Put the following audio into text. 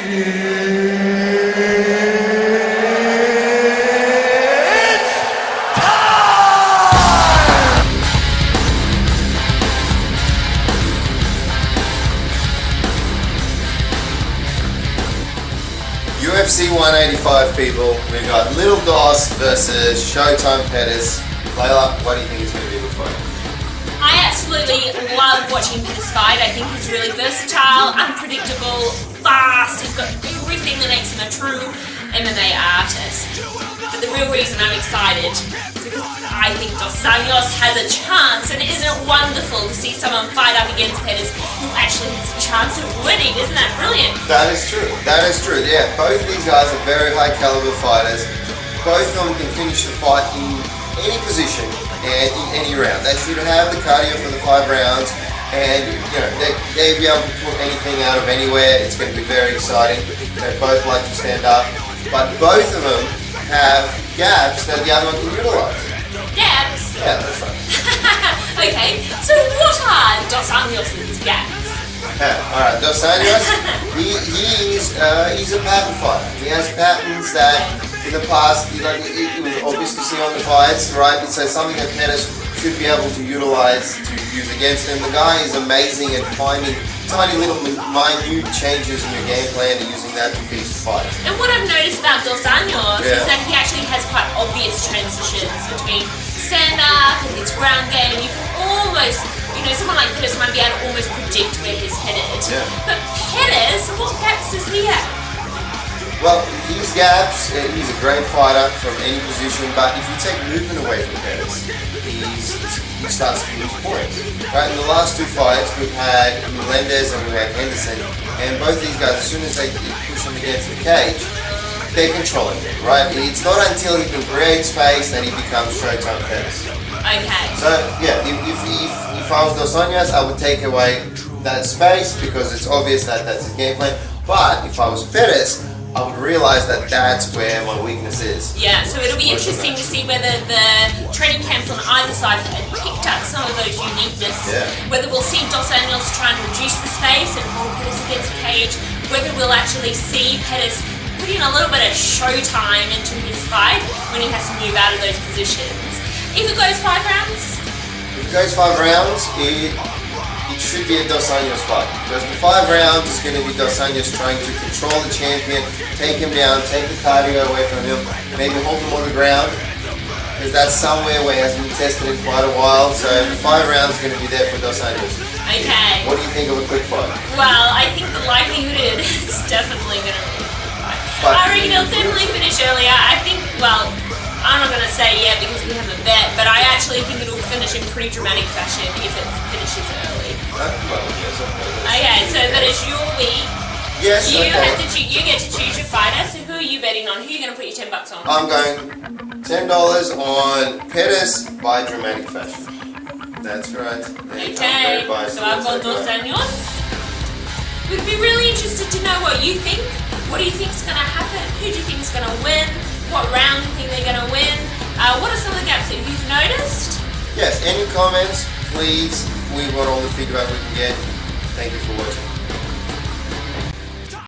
UFC 185 people, we've got Little Dos versus Showtime Pettis. Layla, what do you think is going to be the fight? I absolutely love watching Pettis fight. I think he's really versatile, unpredictable, fast. He's got everything that makes him a true MMA artist. But the real reason I'm excited is because I think Dos Anjos has a chance, and isn't it wonderful to see someone fight up against Pettis who actually has a chance of winning? Isn't that brilliant? That is true. That is true. Yeah, both of these guys are very high caliber fighters. Both of them can finish the fight in any position and in any round. They should have the cardio for the 5 rounds, and they'll be able to put anything out of anywhere. It's going to be very exciting. They both like to stand up, but both of them have gaps that the other one can utilize. Gaps? Yeah, that's right. Okay, so what are Dos Anjos' gaps? Alright, Dos Anjos, he's a pattern fighter. He has patterns that in the past, it was obvious to see on the fights, right? And so something that Pettis should be able to utilize to use against him. The guy is amazing at finding tiny little minute changes in your game plan and using that to finish the fight. And what I've noticed about Dos Anjos is that he actually has quite obvious transitions between stand-up and his ground game. You can almost, someone like Pettis might be able to almost predict where he's headed. Yeah. But Pettis, what gaps does he have? Well, his gaps, he's a great fighter from any position, but if you take movement away from Pettis, he starts to lose points. Right, in the last 2 fights, we've had Melendez and we've had Henderson, and both these guys, as soon as they push him against the cage, they're controlling him, right? It's not until he can create space that he becomes Showtime Pettis. Okay. So, yeah, if I was Dos Anjos, I would take away that space because it's obvious that that's his game plan. But if I was Pettis, I would realize that that's where my weakness is. Yeah, so it'll be interesting to see whether the training camps on either side have picked up some of those uniqueness. Yeah. Whether we'll see Dos Anjos try and reduce the space and hold Pettis against the cage. Whether we'll actually see Pettis put in a little bit of showtime into his fight when he has to move out of those positions. If it goes 5 rounds? If it goes 5 rounds, it should be a Dos Anjos fight. Because the 5 rounds is going to be Dos Anjos trying to control the champion, take him down, take the cardio away from him, maybe hold him on the ground. Because that's somewhere where he hasn't been tested in quite a while. So the 5 rounds is going to be there for Dos Anjos. Okay. What do you think of a quick fight? Well, I think the likelihood is definitely going to be a quick fight. I reckon he'll definitely finish earlier. I think, well, I'm not going to say yeah because we have a bet, but I actually think it'll finish in pretty dramatic fashion if it finishes early. Okay, so that is your week. Yes, you get to choose your fighter. So who are you betting on? Who are you going to put your $10 on? I'm going $10 on Pettis by dramatic fashion. That's right. Okay, so I've got Dos Anjos. We'd be really interested to know what you think. What do you think is going to happen? Who do you think is going to win? What round do you think they're going to win? What are some of the gaps that you've noticed? Yes, any comments, please. We want all the feedback we can get. Thank you for watching.